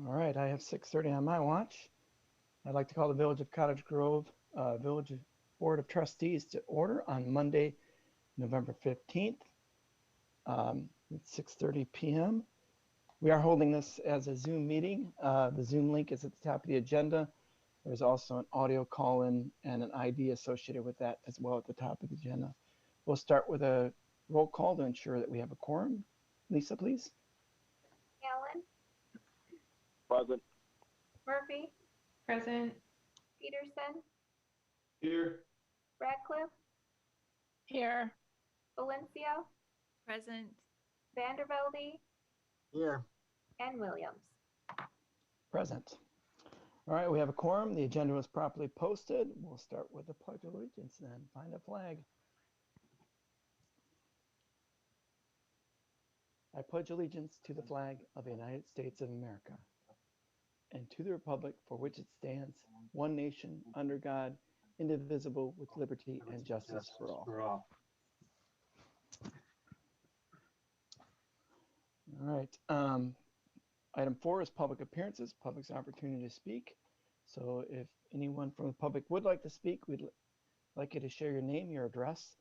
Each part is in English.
All right, I have 6:30 on my watch. I'd like to call the Village of Cottage Grove Village Board of Trustees to order on Monday, November 15th at 6:30 p.m. We are holding this as a Zoom meeting. The Zoom link is at the top of the agenda. There's also an audio call-in and an ID associated with that as well at the top of the agenda. We'll start with a roll call to ensure that we have a quorum. Lisa, please. Allen, Present. Murphy, Present. Peterson, Here. Radcliffe, Here. Valencia, Present. Vandervelde, Here. and Williams. Present. All right, we have a quorum. The agenda was properly posted. We'll start with the Pledge of Allegiance then. Find a flag. I pledge allegiance to the flag of the United States of America and to the republic for which it stands, one nation, under God, indivisible, with liberty and justice for all. All right. Item 4 is public appearances, public's opportunity to speak. So if anyone from the public would like to speak, we'd like you to share your name, your address,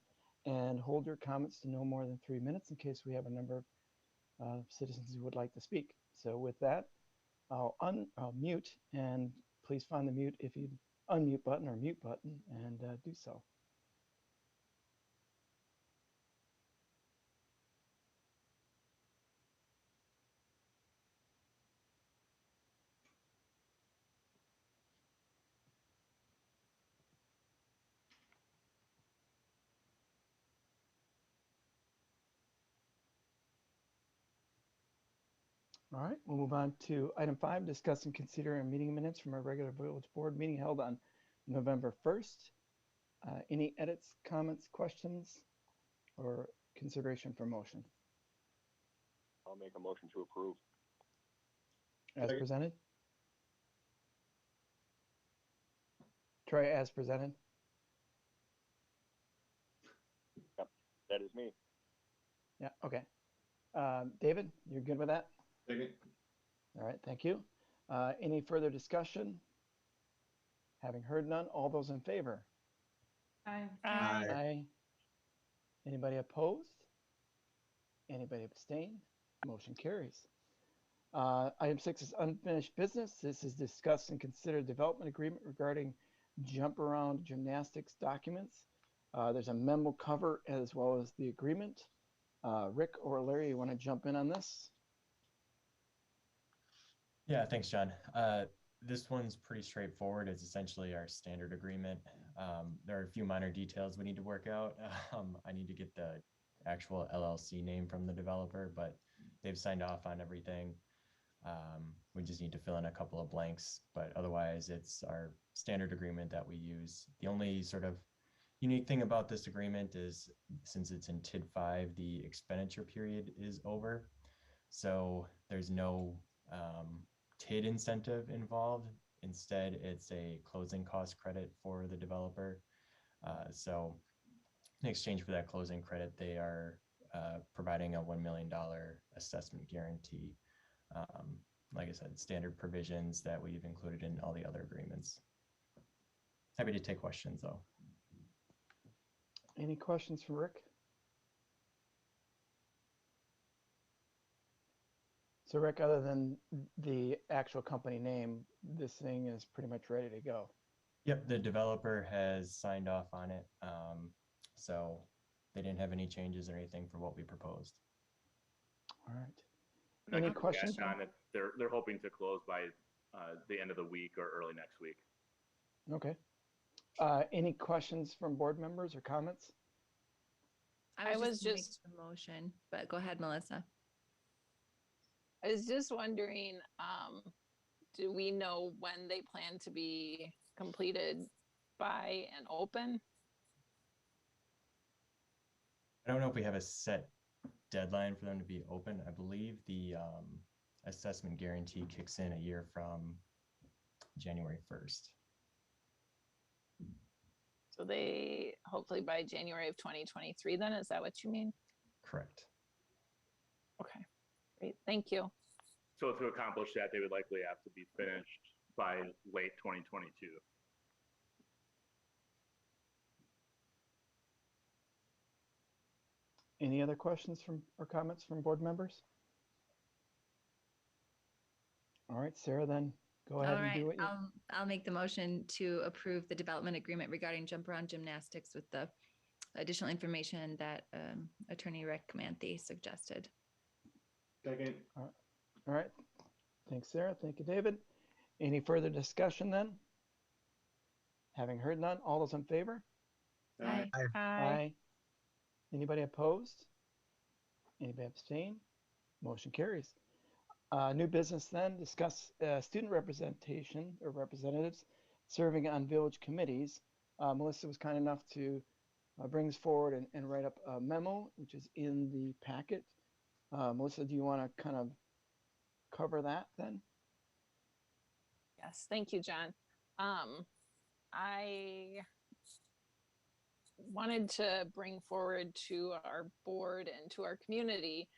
and hold your comments to no more than 3 minutes in case we have a number of citizens who would like to speak. So with that, I'll mute, and please find the mute if you unmute button or mute button and do so. All right, we'll move on to item 5, discuss and consider meeting minutes from our regular village board meeting held on November 1st. Any edits, comments, questions, or consideration for motion? I'll make a motion to approve. As Second. presented? Troy, as presented? Yep, that is me. Yeah, okay. David, you're good with that? Second. All right, thank you. Any further discussion? Having heard none, all those in favor? Aye. Aye. Anybody opposed? Anybody abstain? Motion carries. Item 6 is unfinished business. This is discuss and consider development agreement regarding jump around gymnastics documents. There's a memo cover as well as the agreement. Rick or Larry, you want to jump in on this? Yeah, thanks, John. This one's pretty straightforward. It's essentially our standard agreement. There are a few minor details we need to work out. I need to get the actual LLC name from the developer, but they've signed off on everything. We just need to fill in a couple of blanks, but otherwise it's our standard agreement that we use. The only sort of unique thing about this agreement is since it's in TID 5, the expenditure period is over. So there's no TID incentive involved. Instead, it's a closing cost credit for the developer. So in exchange for that closing credit, they are providing a $1 million assessment guarantee. Like I said, standard provisions that we've included in all the other agreements. Happy to take questions though. Any questions for Rick? So Rick, other than the actual company name, this thing is pretty much ready to go. Yep, the developer has signed off on it. So they didn't have any changes or anything for what we proposed. All right. And Any I can questions? add on that they're hoping to close by the end of the week or early next week. Okay. Any questions from board members or comments? I was just a motion, but go ahead, Melissa. I was just wondering, do we know when they plan to be completed by and open? I don't know if we have a set deadline for them to be open. I believe the assessment guarantee kicks in a year from January 1st. So they hopefully by January of 2023 then, is that what you mean? Correct. Okay, great, thank you. So to accomplish that, they would likely have to be finished by late 2022. Any other questions from or comments from board members? All right, Sarah, then go ahead All and right, do what you. I'll make the motion to approve the development agreement regarding jump around gymnastics with the additional information that Attorney Rick Manthe suggested. Second. All right. Thanks, Sarah. Thank you, David. Any further discussion then? Having heard none, all those in favor? Aye. Aye. Anybody opposed? Anybody abstain? Motion carries. New business then, discuss student representation or representatives serving on village committees. Melissa was kind enough to bring this forward and write up a memo, which is in the packet. Melissa, do you want to kind of cover that then? Yes, thank you, John. I wanted to bring forward to our board and to our community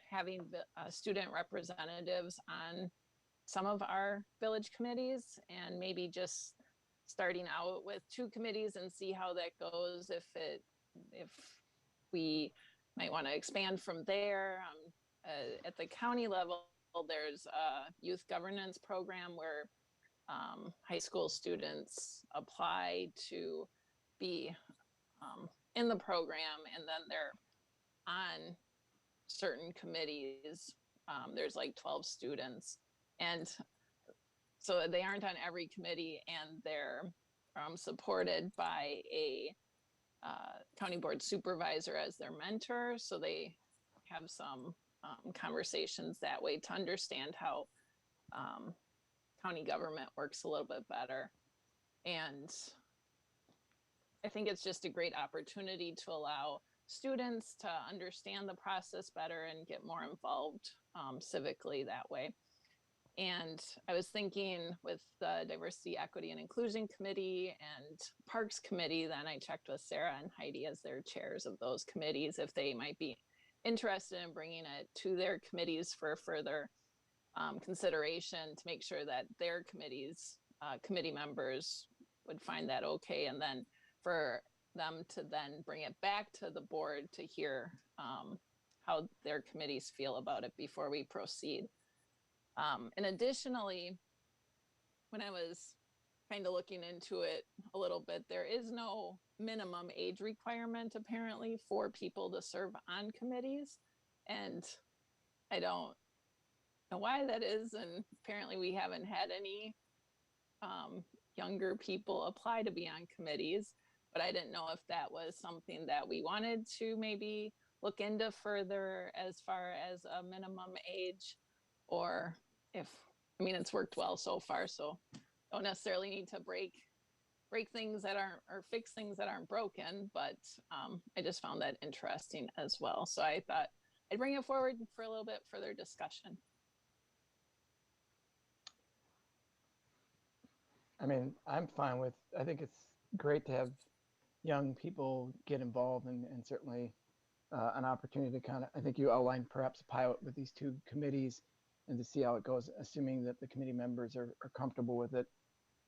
having student representatives on some of our village committees, and maybe just starting out with 2 committees and see how that goes. If we might want to expand from there. At the county level, there's a youth governance program where high school students apply to be in the program, and then they're on certain committees. There's like 12 students, and so they aren't on every committee, and they're supported by a county board supervisor as their mentor. So they have some conversations that way to understand how county government works a little bit better. And I think it's just a great opportunity to allow students to understand the process better and get more involved civically that way. And I was thinking with the Diversity, Equity, and Inclusion Committee and Parks Committee, then I checked with Sarah and Heidi as their chairs of those committees, if they might be interested in bringing it to their committees for further consideration, to make sure that their committees, committee members would find that okay. And then for them to then bring it back to the board to hear how their committees feel about it before we proceed. And additionally, when I was kind of looking into it a little bit, there is no minimum age requirement apparently for people to serve on committees. And I don't know why that is. And apparently we haven't had any younger people apply to be on committees, but I didn't know if that was something that we wanted to maybe look into further as far as a minimum age, or if, I mean, it's worked well so far, so don't necessarily need to break things that aren't, or fix things that aren't broken, but I just found that interesting as well. So I thought I'd bring it forward for a little bit further discussion. I mean, I'm fine with, I think it's great to have young people get involved, and certainly an opportunity to kind of, I think you outlined perhaps a pilot with these 2 committees and to see how it goes, assuming that the committee members are comfortable with it.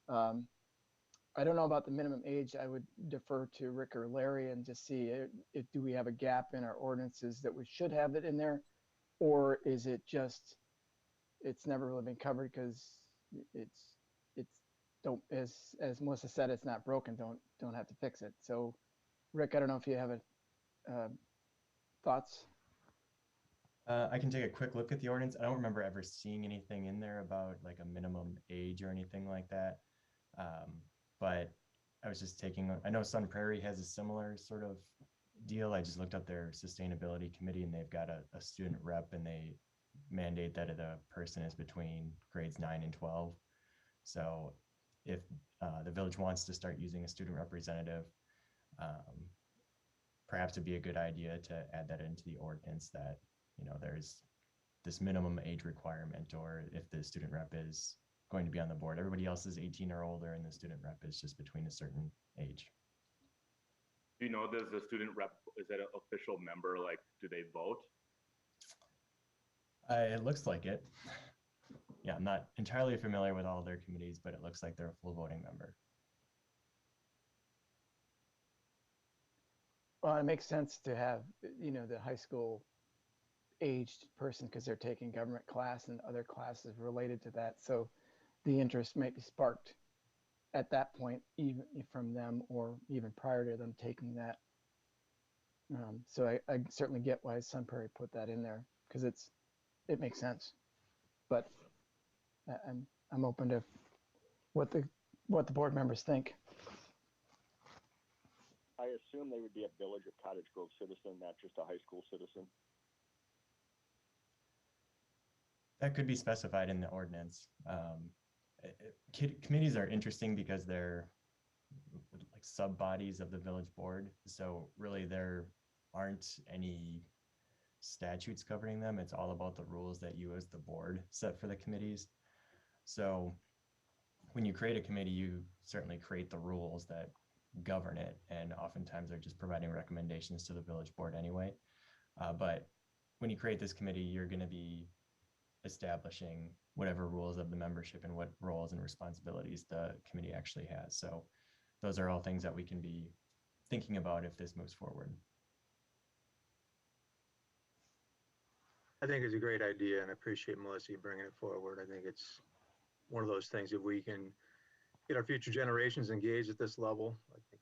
I don't know about the minimum age. I would defer to Rick or Larry and just see if do we have a gap in our ordinances that we should have it in there, or is it just, it's never really been covered because it's don't, as Melissa said, it's not broken, don't have to fix it. So Rick, I don't know if you have thoughts. I can take a quick look at the ordinance. I don't remember ever seeing anything in there about like a minimum age or anything like that. But I was just taking, I know Sun Prairie has a similar sort of deal. I just looked up their sustainability committee, and they've got a student rep, and they mandate that the person is between grades 9 and 12. So if the village wants to start using a student representative, perhaps it'd be a good idea to add that into the ordinance, that, you know, there's this minimum age requirement, or if the student rep is going to be on the board, everybody else is 18 or older, and the student rep is just between a certain age. Do you know, does the student rep, is that an official member? Like, do they vote? It looks like it. Yeah, I'm not entirely familiar with all their committees, but it looks like they're a full voting member. Well, it makes sense to have, the high school aged person because they're taking government class and other classes related to that. So the interest might be sparked at that point, even from them or even prior to them taking that. So I certainly get why Sun Prairie put that in there because it makes sense. But I'm open to what the board members think. I assume they would be a Village of Cottage Grove citizen, not just a high school citizen. That could be specified in the ordinance. Committees are interesting because they're like sub bodies of the village board. So really there aren't any statutes governing them. It's all about the rules that you as the board set for the committees. So when you create a committee, you certainly create the rules that govern it. And oftentimes they're just providing recommendations to the village board anyway. But when you create this committee, you're going to be establishing whatever rules of the membership and what roles and responsibilities the committee actually has. So those are all things that we can be thinking about if this moves forward. I think it's a great idea, and I appreciate Melissa bringing it forward. I think it's one of those things, if we can get our future generations engaged at this level, I think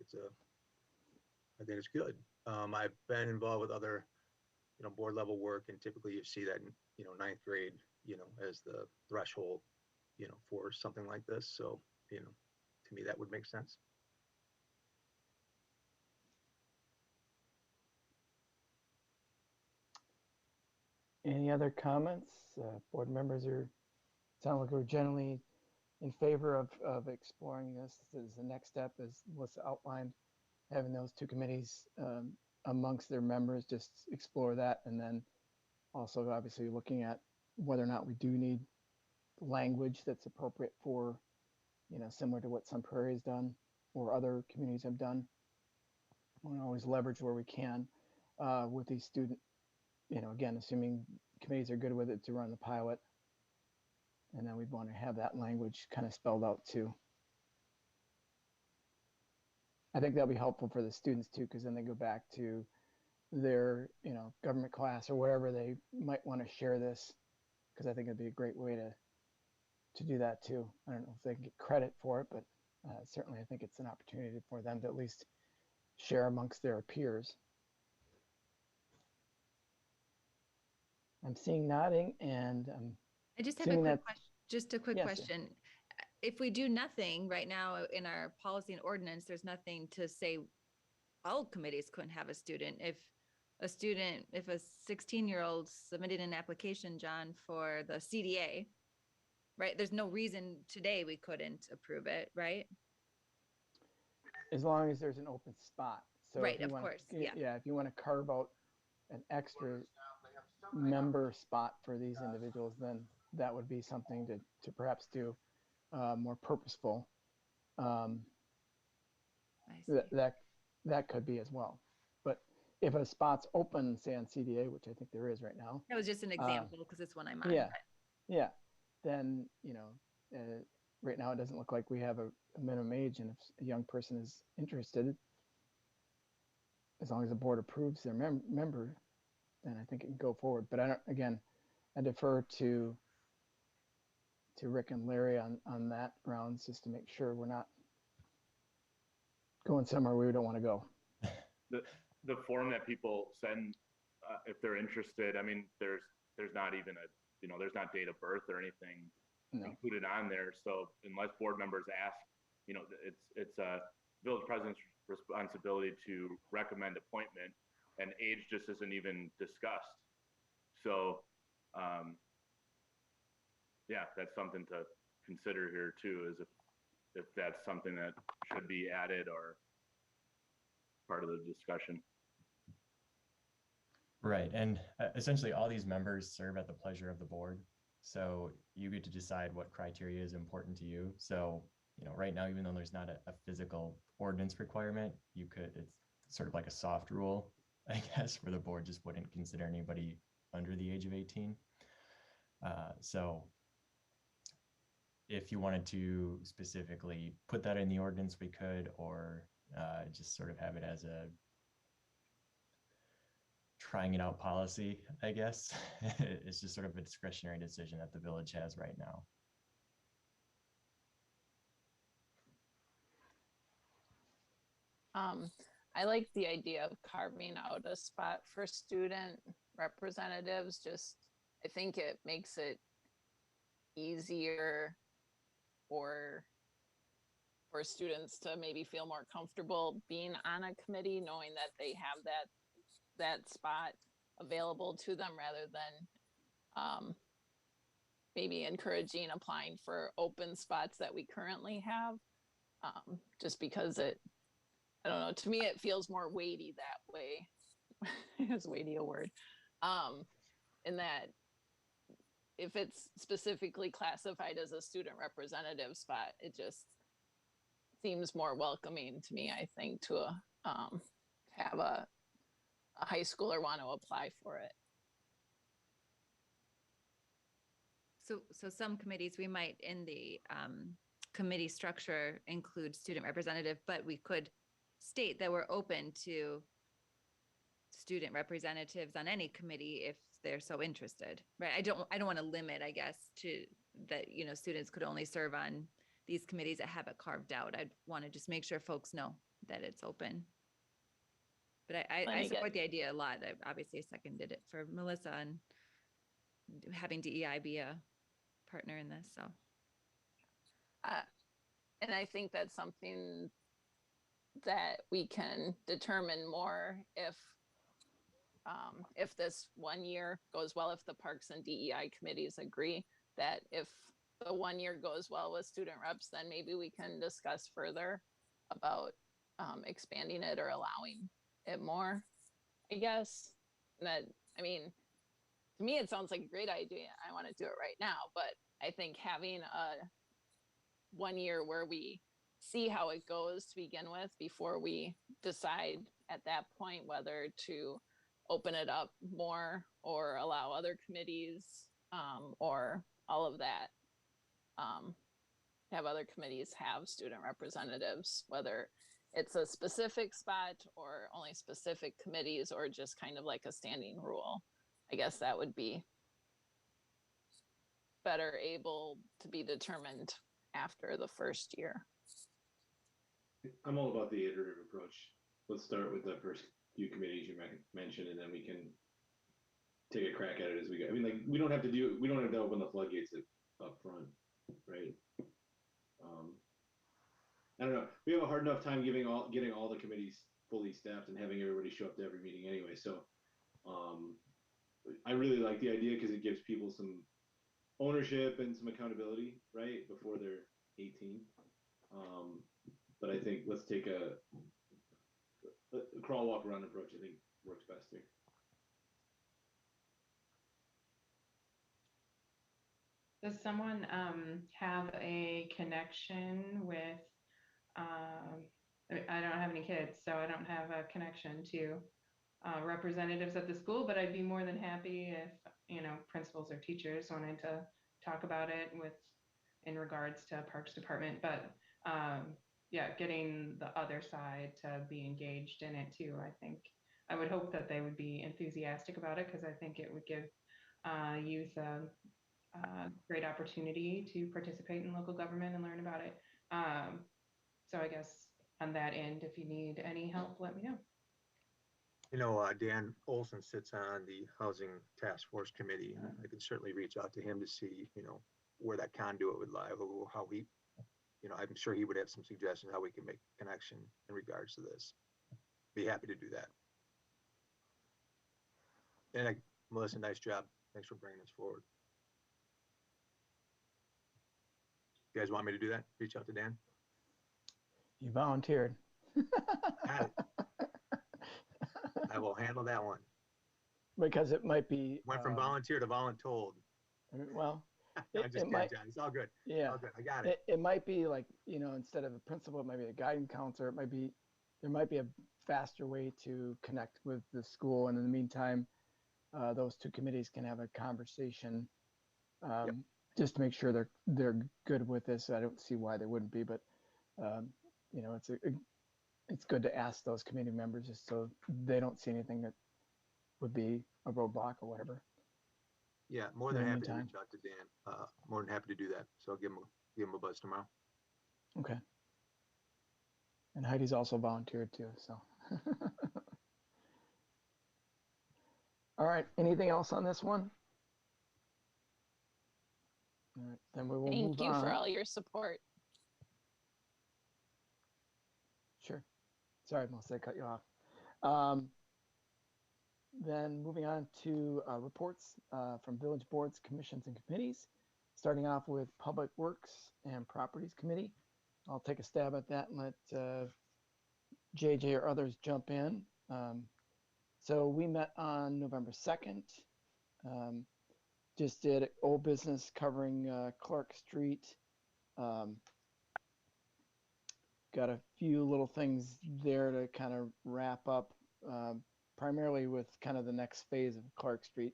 it's good. I've been involved with other, board level work, and typically you see that in, ninth grade, as the threshold, for something like this. So, to me, that would make sense. Any other comments? Board members sound like we're generally in favor of exploring this as the next step, as Melissa outlined, having those two committees amongst their members, just explore that. And then also obviously looking at whether or not we do need language that's appropriate for, similar to what Sun Prairie has done or other communities have done. We want to always leverage where we can with these student, again, assuming committees are good with it to run the pilot. And then we'd want to have that language kind of spelled out too. I think that'll be helpful for the students too, because then they go back to their, government class or wherever they might want to share this, because I think it'd be a great way to do that too. I don't know if they can get credit for it, but certainly I think it's an opportunity for them to at least share amongst their peers. I'm seeing nodding, and I just have a assuming quick that- question. Just a quick Yes, sir. question. If we do nothing right now in our policy and ordinance, there's nothing to say all committees couldn't have a student. If a 16-year-old submitted an application, John, for the CDA, right? There's no reason today we couldn't approve it, right? as long as there's an open spot. So Right, if you of wanna- course, yeah. Yeah, if you want to carve out an extra member spot for these individuals, then that would be something to perhaps do more purposeful. I see. That could be as well. But if a spot's open, say on CDA, which I think there is right now, That was just an example because it's one I'm on. yeah, but- yeah, then right now it doesn't look like we have a minimum age, and if a young person is interested, as long as the board approves their member, then I think it can go forward. But I defer to Rick and Larry on that grounds, just to make sure we're not going somewhere we don't want to go. The form that people send, if they're interested, I mean, there's not even there's not date of birth or anything No. included on there. So unless board members ask, it's a village president's responsibility to recommend appointment, and age just isn't even discussed. So, yeah, that's something to consider here too, is if that's something that should be added or part of the discussion. Right. And essentially all these members serve at the pleasure of the board. So you get to decide what criteria is important to you. So, right now, even though there's not a physical ordinance requirement, it's sort of like a soft rule, I guess, where the board just wouldn't consider anybody under the age of 18. So if you wanted to specifically put that in the ordinance, we could, or just sort of have it as a trying it out policy, I guess. It's just sort of a discretionary decision that the village has right now. I like the idea of carving out a spot for student representatives. Just, I think it makes it easier for students to maybe feel more comfortable being on a committee, knowing that they have that spot available to them, rather than maybe encouraging applying for open spots that we currently have. Just because I don't know, to me, it feels more weighty that way. Is weighty a word? In that if it's specifically classified as a student representative spot, it just seems more welcoming to me, I think, to have a high schooler want to apply for it. So some committees, we might in the committee structure include student representative, but we could state that we're open to student representatives on any committee if they're so interested, right? I don't want to limit, I guess, to that, students could only serve on these committees that have it carved out. I'd want to just make sure folks know that it's open. But I support the idea a lot. I obviously seconded it for Melissa and having DEI be a partner in this. So, and I think that's something that we can determine more if this 1 year goes well, if the Parks and DEI committees agree that if the 1 year goes well with student reps, then maybe we can discuss further about expanding it or allowing it more, I guess. That, I mean, to me, it sounds like a great idea. I want to do it right now, but I think having a 1 year where we see how it goes to begin with before we decide at that point whether to open it up more or allow other committees or all of that. Have other committees have student representatives, whether it's a specific spot or only specific committees or just kind of like a standing rule. I guess that would be better able to be determined after the first year. I'm all about the iterative approach. Let's start with the first few committees you mentioned, and then we can take a crack at it as we go. I mean, like, we don't have to open the floodgates up front, right? I don't know. We have a hard enough time getting all the committees fully staffed and having everybody show up to every meeting anyway. So, I really like the idea because it gives people some ownership and some accountability, right, before they're 18. But I think let's take a crawl, walk, run approach. I think works best here. Does someone have a connection with, I don't have any kids, so I don't have a connection to representatives at the school, but I'd be more than happy if, principals or teachers wanted to talk about it in regards to Parks Department. But yeah, getting the other side to be engaged in it too. I would hope that they would be enthusiastic about it, because I think it would give youth a great opportunity to participate in local government and learn about it. So I guess on that end, if you need any help, let me know. Dan Olson sits on the Housing Task Force Committee. I could certainly reach out to him to see, where that conduit would lie, or how he, I'm sure he would have some suggestions how we can make a connection in regards to this. Be happy to do that. And Melissa, nice job. Thanks for bringing this forward. You guys want me to do that? Reach out to Dan? You volunteered. Got it. I will handle that one. Because it might be. Went from volunteer to voluntold. Well, I'm just kidding, John. It's all good. Yeah. All good. I got it. It might be like, instead of a principal, it might be a guidance counselor. There might be a faster way to connect with the school. And in the meantime, those two committees can have a conversation just to make sure they're good with this. I don't see why they wouldn't be, but you know, it's good to ask those committee members just so they don't see anything that would be a roadblock or whatever. Yeah, more In than the happy to meantime. reach out to Dan. More than happy to do that. So I'll give him a buzz tomorrow. Okay. And Heidi's also volunteered too, so. All right, anything else on this one? All right, then we will move Thank you on. for all your support. Sure. Sorry, Melissa, I cut you off. Then moving on to reports from village boards, commissions, and committees. Starting off with Public Works and Properties Committee. I'll take a stab at that and let JJ or others jump in. So we met on November 2nd. Just did old business covering Clark Street. Got a few little things there to kind of wrap up, primarily with kind of the next phase of Clark Street,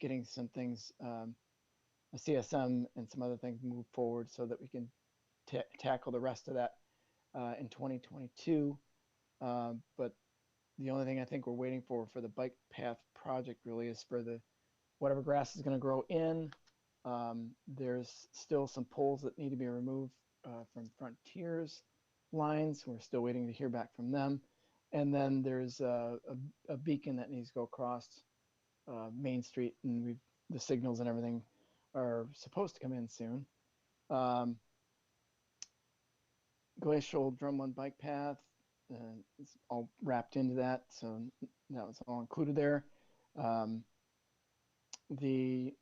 getting some things, a CSM and some other things move forward so that we can tackle the rest of that in 2022. But the only thing I think we're waiting for the bike path project really is for the whatever grass is going to grow in. There's still some poles that need to be removed from Frontiers lines. We're still waiting to hear back from them. And then there's a beacon that needs to go across Main Street, and the signals and everything are supposed to come in soon. Glacial Drumlin Bike Path, it's all wrapped into that, so that was all included there. The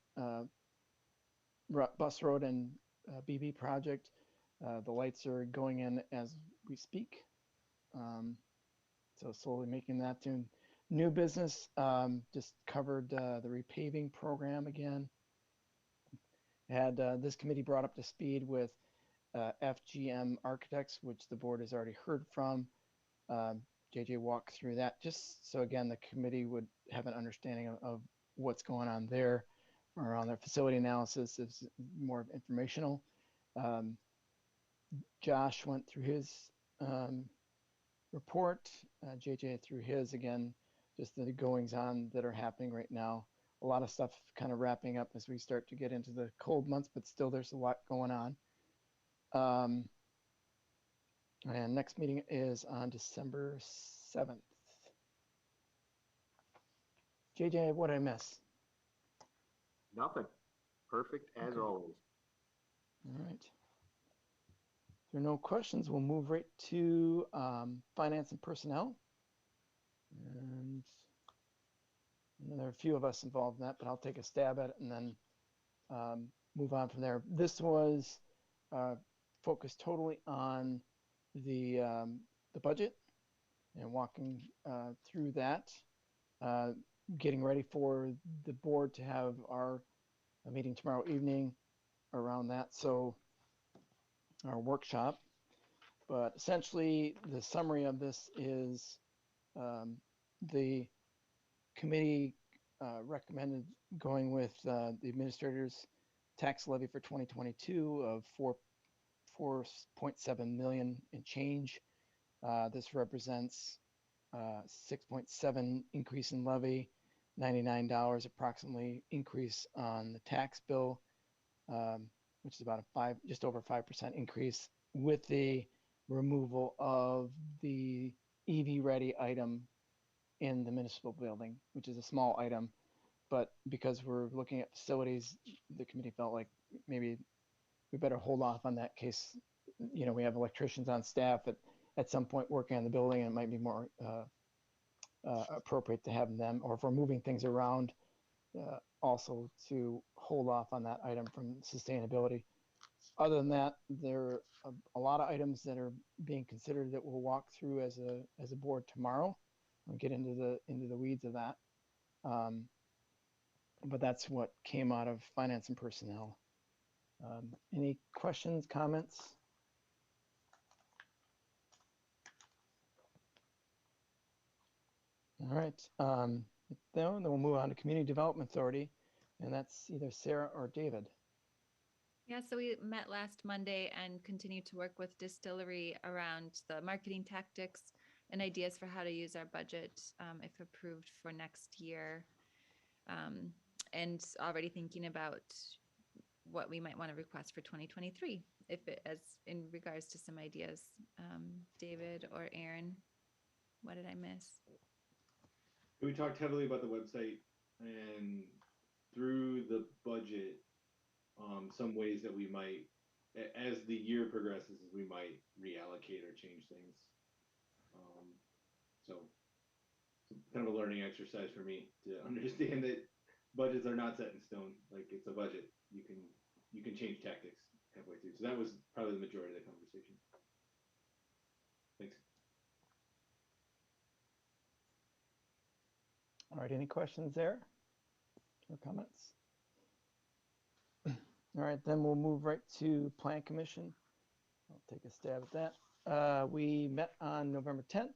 bus road and BB project, the lights are going in as we speak. So slowly making that to new business. Just covered the repaving program again. Had this committee brought up to speed with FGM Architects, which the board has already heard from. JJ walked through that just so again the committee would have an understanding of what's going on there around their facility analysis. Is more informational. Josh went through his report, JJ through his again, just the goings on that are happening right now. A lot of stuff kind of wrapping up as we start to get into the cold months, but still there's a lot going on. And next meeting is on December 7th. JJ, what did I miss? Nothing. Perfect as Okay. always. All right. If there are no questions, we'll move right to finance and personnel. And there are a few of us involved in that, but I'll take a stab at it and then move on from there. This was focused totally on the budget and walking through that, getting ready for the board to have our meeting tomorrow evening around that. So our workshop, but essentially the summary of this is the committee recommended going with the administrator's tax levy for 2022 of 4.7 million and change. This represents 6.7 increase in levy, $99 approximately increase on the tax bill, which is about just over 5% increase with the removal of the EV ready item in the municipal building, which is a small item. But because we're looking at facilities, the committee felt like maybe we better hold off on that case. You know, we have electricians on staff at some point working on the building, and it might be more appropriate to have them, or if we're moving things around, also to hold off on that item from sustainability. Other than that, there are a lot of items that are being considered that we'll walk through as a board tomorrow. We'll get into the weeds of that. But that's what came out of finance and personnel. Any questions, comments? All right. Then we'll move on to Community Development Authority. And that's either Sarah or David. Yeah, so we met last Monday and continued to work with Distillery around the marketing tactics and ideas for how to use our budget if approved for next year. And already thinking about what we might want to request for 2023, if it, as in regards to some ideas. David or Aaron, what did I miss? We talked heavily about the website and through the budget, some ways that we might, as the year progresses, we might reallocate or change things. So kind of a learning exercise for me to understand that budgets are not set in stone. Like it's a budget. You can change tactics halfway through. So that was probably the majority of the conversation. Thanks. All right, any questions there or comments? All right, then we'll move right to Plan Commission. I'll take a stab at that. We met on November 10th.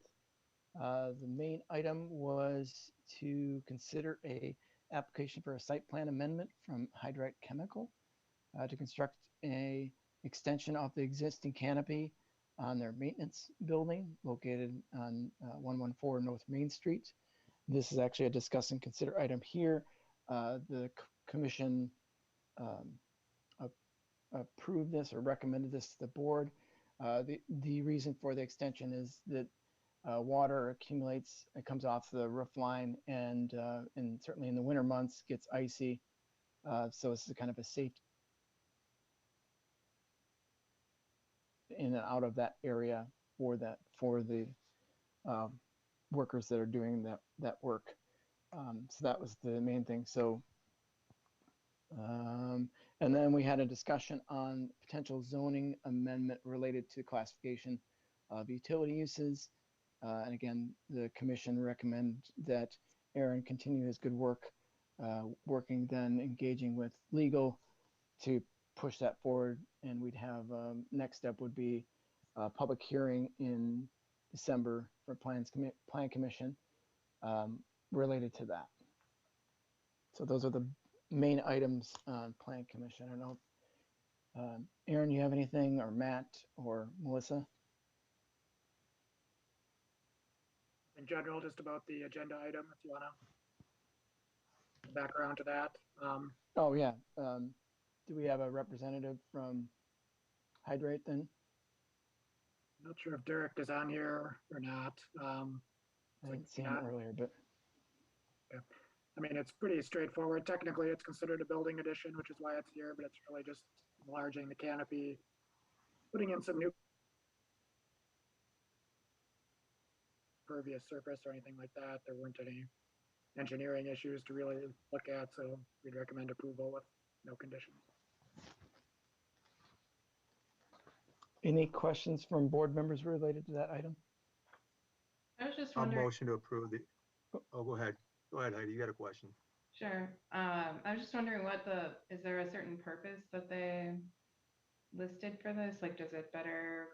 The main item was to consider a application for a site plan amendment from Hydrite Chemical to construct a extension of the existing canopy on their maintenance building located on 114 North Main Street. This is actually a discuss and consider item here. The commission approved this or recommended this to the board. The reason for the extension is that water accumulates, it comes off the roof line, and certainly in the winter months gets icy. So this is kind of a safety in and out of that area for the workers that are doing that work. So that was the main thing. So and then we had a discussion on potential zoning amendment related to classification of utility uses. And again, the commission recommend that Aaron continue his good work, working then engaging with legal to push that forward. And we'd have, next step would be a public hearing in December for Plan Commission related to that. So those are the main items on Plan Commission. I don't know, Aaron, you have anything, or Matt or Melissa? In general, just about the agenda item, if you want to background to that. Oh yeah. Do we have a representative from Hydrite then? Not sure if Derek is on here or not. I didn't see him earlier, but yeah. I mean, it's pretty straightforward. Technically, it's considered a building addition, which is why it's here, but it's really just enlarging the canopy, putting in some new pervious surface or anything like that. There weren't any engineering issues to really look at, so we'd recommend approval with no conditions. any questions from board members related to that item? I was just I'll wondering. motion to approve the, oh, go ahead. Go ahead, Heidi, you got a question. Sure. I was just wondering is there a certain purpose that they listed for this? Like, does it better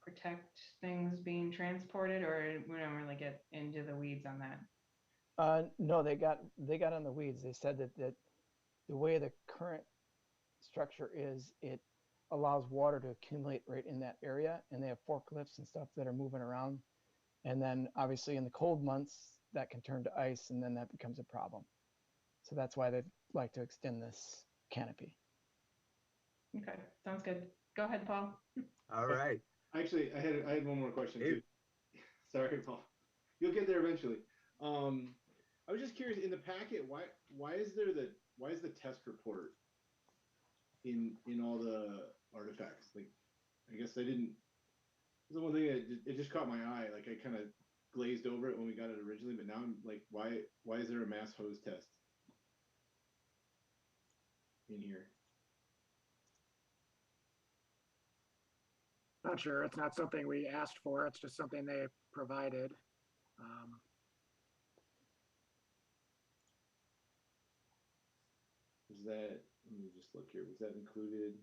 protect things being transported, or we don't really get into the weeds on that? No, they got on the weeds. They said that the way the current structure is, it allows water to accumulate right in that area, and they have forklifts and stuff that are moving around. And then obviously in the cold months, that can turn to ice, and then that becomes a problem. So that's why they'd like to extend this canopy. Okay, sounds good. Go ahead, Paul. All right. Actually, I had one more question too. Sorry, Paul. You'll get there eventually. I was just curious, in the packet, why is the test report in all the artifacts? Like, I guess I didn't. This is one thing that it just caught my eye. Like, I kind of glazed over it when we got it originally, but now I'm like, why is there a mass hose test in here? Not sure. It's not something we asked for. It's just something they provided. Was that, let me just look here. Was that included?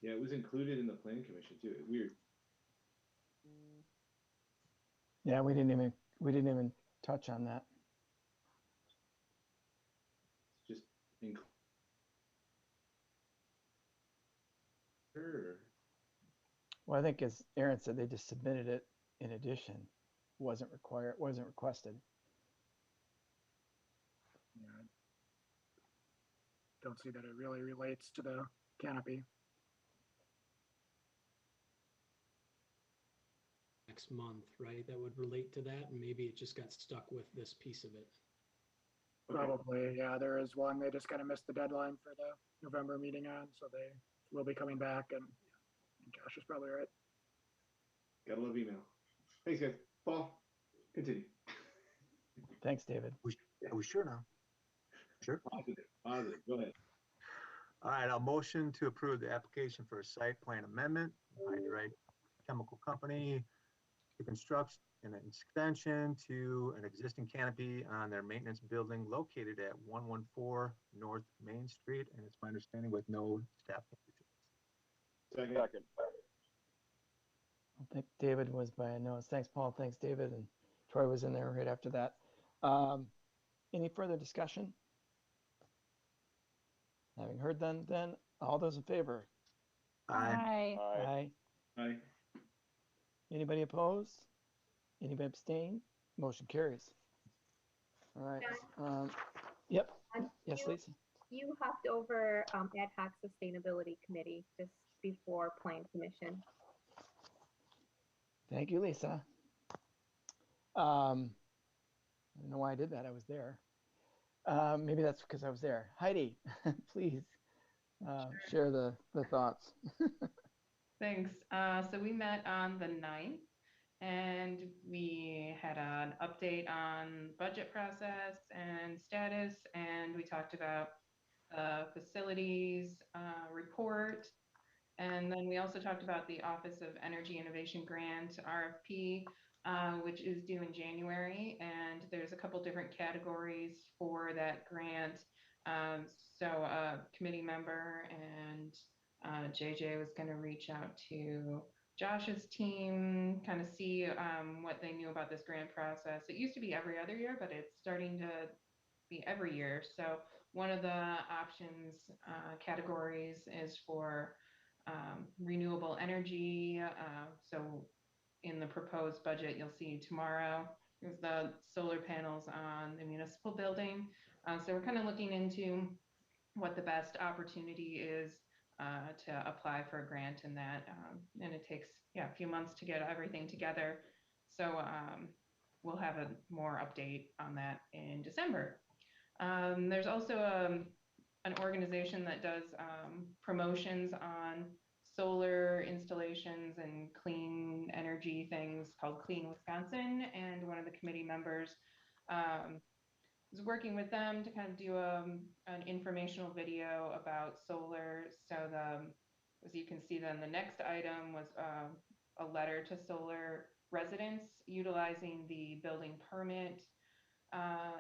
Yeah, it was included in the Plan Commission too. Weird. Yeah, we didn't even touch on that. Well, I think as Aaron said, they just submitted it in addition. Wasn't required, wasn't requested. Yeah. Don't see that it really relates to the canopy. Next month, right? That would relate to that, and maybe it just got stuck with this piece of it. Okay. Probably, yeah, there is one. They just kind of missed the deadline for the November meeting on, so they will be coming back, and Josh is probably right. Gotta love email. Thanks, guys. Paul, continue. Thanks, David. Are we sure now? Sure. Positive. Positive. Go ahead. All right, I'll motion to approve the application for a site plan amendment, Hydrite Chemical Company to construct an extension to an existing canopy on their maintenance building located at 114 North Main Street, and it's my understanding with no staff conditions. Second. I think David was by a nose. Thanks, Paul. Thanks, David. And Troy was in there right after that. Any further discussion? Having heard then all those in favor? Aye. Aye. Aye. Aye. Anybody opposed? Anybody abstain? Motion carries. All right. Yep. And Yes, you- Lisa. You hopped over ad hoc sustainability committee just before plan commission. Thank you, Lisa. I don't know why I did that. I was there. Maybe that's because I was there. Heidi, please share the thoughts. Thanks. So we met on the 9th and we had an update on budget process and status, and we talked about facilities report. And then we also talked about the Office of Energy Innovation Grant, RFP, which is due in January. And there's a couple different categories for that grant. So a committee member and JJ was going to reach out to Josh's team, kind of see what they knew about this grant process. It used to be every other year, but it's starting to be every year. So one of the options categories is for renewable energy. So in the proposed budget, you'll see tomorrow, there's the solar panels on the municipal building. So we're kind of looking into what the best opportunity is to apply for a grant in that. And it takes, a few months to get everything together. So we'll have a more update on that in December. There's also an organization that does promotions on solar installations and clean energy things called Clean Wisconsin. And one of the committee members was working with them to kind of do an informational video about solar. So as you can see, then the next item was a letter to solar residents utilizing the building permit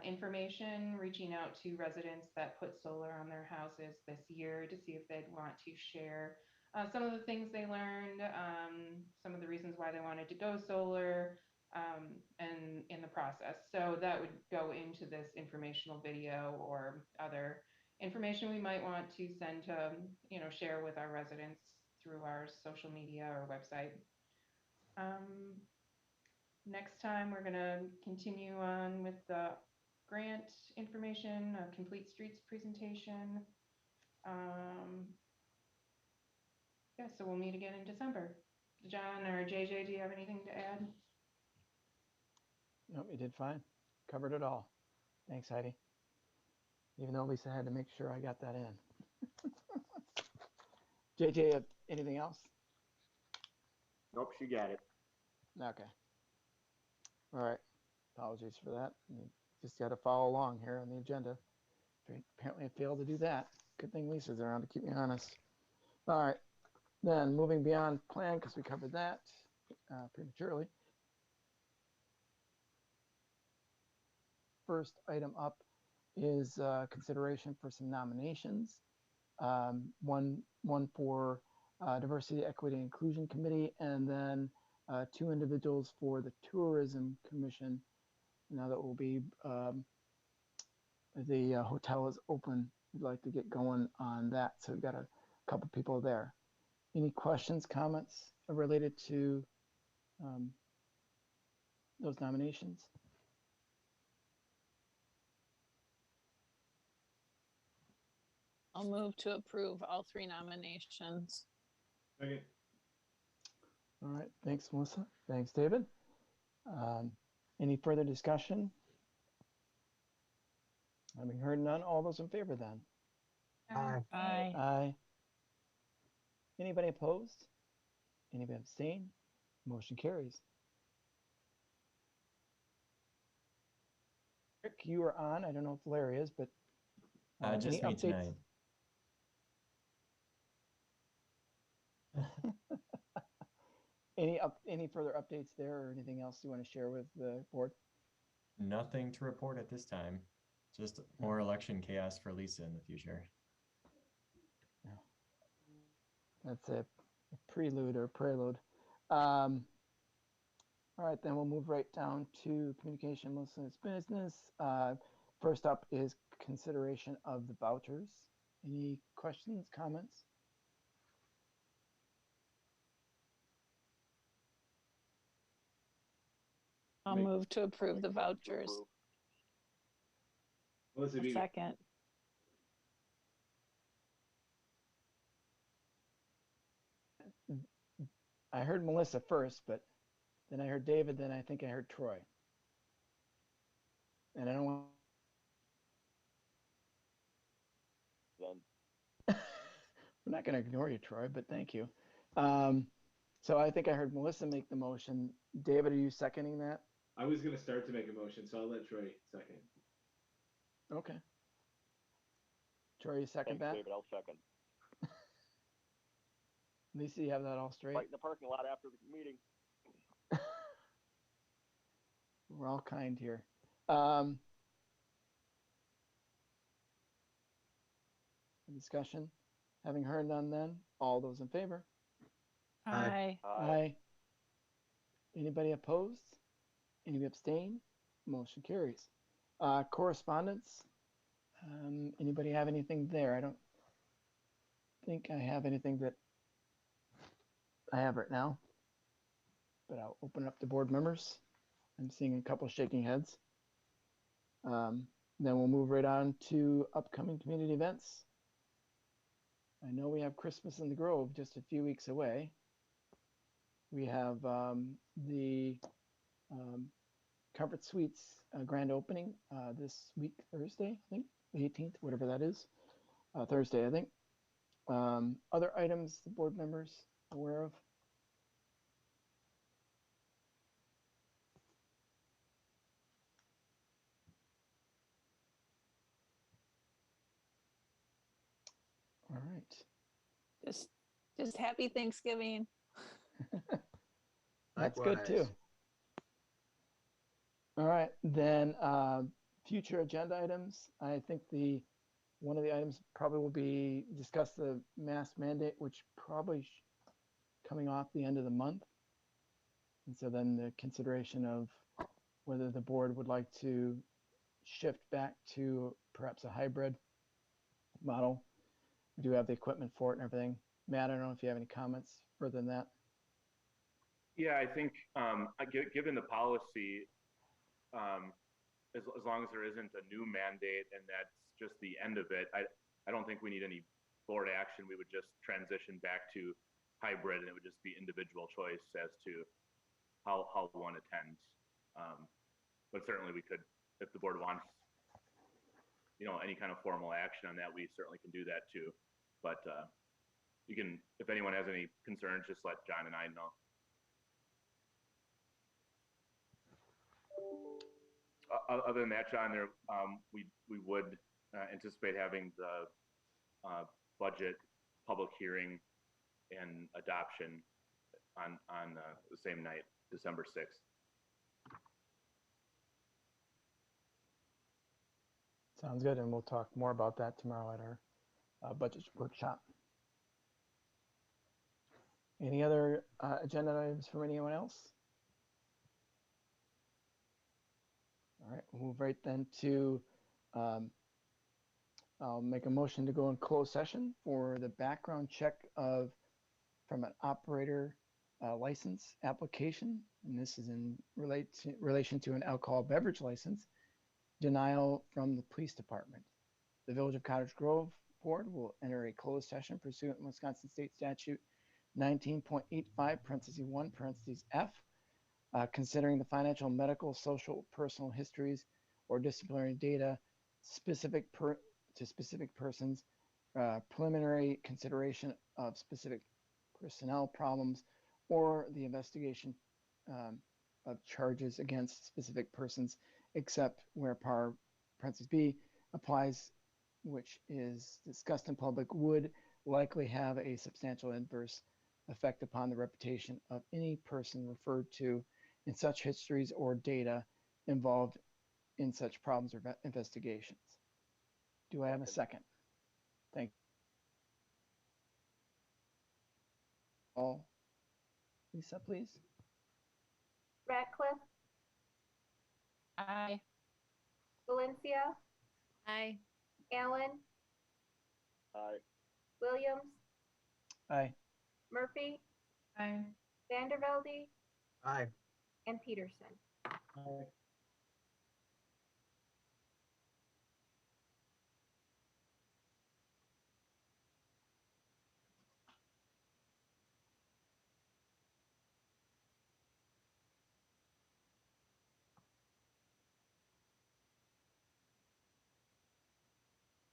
information, reaching out to residents that put solar on their houses this year to see if they'd want to share some of the things they learned, some of the reasons why they wanted to go solar, and in the process. So that would go into this informational video or other information we might want to send to, share with our residents through our social media or website. Next time, we're going to continue on with the grant information, a complete streets presentation. So we'll meet again in December. John or JJ, do you have anything to add? Nope, you did fine. Covered it all. Thanks, Heidi. Even though Lisa had to make sure I got that in. JJ, anything else? Nope, she got it. Okay. All right. Apologies for that. You just got to follow along here on the agenda. Apparently I failed to do that. Good thing Lisa's around to keep me honest. All right. Then moving beyond plan, because we covered that prematurely. First item up is consideration for some nominations. One for Diversity, Equity, and Inclusion Committee, and then 2 individuals for the Tourism Commission. Now that will be, the hotel is open. We'd like to get going on that. So we've got a couple people there. Any questions, comments, related to those nominations? I'll move to approve all 3 nominations. Second. All right, thanks, Melissa. Thanks, David. Any further discussion? Having heard none, all those in favor then? Aye. Aye. Aye. Anybody opposed? Anybody abstain? Motion carries. Rick, you are on. I don't know if Larry is, but Just any me updates? tonight. Any further updates there or anything else you want to share with the board? Nothing to report at this time. Just more election chaos for Lisa in the future. That's a prelude or prelude. All right, then we'll move right down to communication, Melissa's business. First up is consideration of the vouchers. Any questions, comments? I'll move to approve the vouchers. Melissa, if you- Second. I heard Melissa first, but then I heard David, then I think I heard Troy. And I don't want. Then We're not going to ignore you, Troy, but thank you. So I think I heard Melissa make the motion. David, are you seconding that? I was gonna start to make a motion, so I'll let Troy second. Okay. Troy, you second thanks, that? David. I'll second. Lisa, you have that all straight? Right in the parking lot after the meeting. We're all kind here. Discussion. Having heard none then, all those in favor? Aye. Aye. Anybody opposed? Any abstain? Motion carries. Correspondence. Anybody have anything there? I don't think I have anything that I have right now, but I'll open it up to board members. I'm seeing a couple shaking heads. Then we'll move right on to upcoming community events. I know we have Christmas in the Grove just a few weeks away. We have the Comfort Suites grand opening this week, Thursday, I think, the 18th, whatever that is. Thursday, I think. Other items the board members aware of? All right. Just happy Thanksgiving. That's good too. Likewise. All right, then future agenda items. I think one of the items probably will be discuss the mask mandate, which probably coming off the end of the month. And so then the consideration of whether the board would like to shift back to perhaps a hybrid model. We do have the equipment for it and everything. Matt, I don't know if you have any comments further than that. Yeah, I think given the policy, as long as there isn't a new mandate and that's just the end of it, I don't think we need any board action. We would just transition back to hybrid, and it would just be individual choice as to how one attends. But certainly we could, if the board wants, any kind of formal action on that, we certainly can do that too. But you can, if anyone has any concerns, just let John and I know. Other than that, John, we would anticipate having the budget public hearing and adoption on the same night, December 6th. Sounds good, and we'll talk more about that tomorrow at our budget workshop. Any other agenda items from anyone else? All right, we'll move right then to, I'll make a motion to go in closed session for the background check from an operator license application, and this is in relation to an alcohol beverage license denial from the police department. The Village of Cottage Grove Board will enter a closed session pursuant to Wisconsin State Statute 19.85, parentheses 1, parentheses F, considering the financial, medical, social, personal histories, or disciplinary data specific to specific persons, preliminary consideration of specific personnel problems, or the investigation of charges against specific persons, except where parentheses B applies, which is discussed in public, would likely have a substantial adverse effect upon the reputation of any person referred to in such histories or data involved in such problems or investigations. Do I have a second? Thank you. All. Lisa, please. Ratcliffe, Aye. Valencia, Aye. Allen, Aye. Williams, Aye. Murphy, Aye. Vandervelde, Aye. and Peterson. Aye.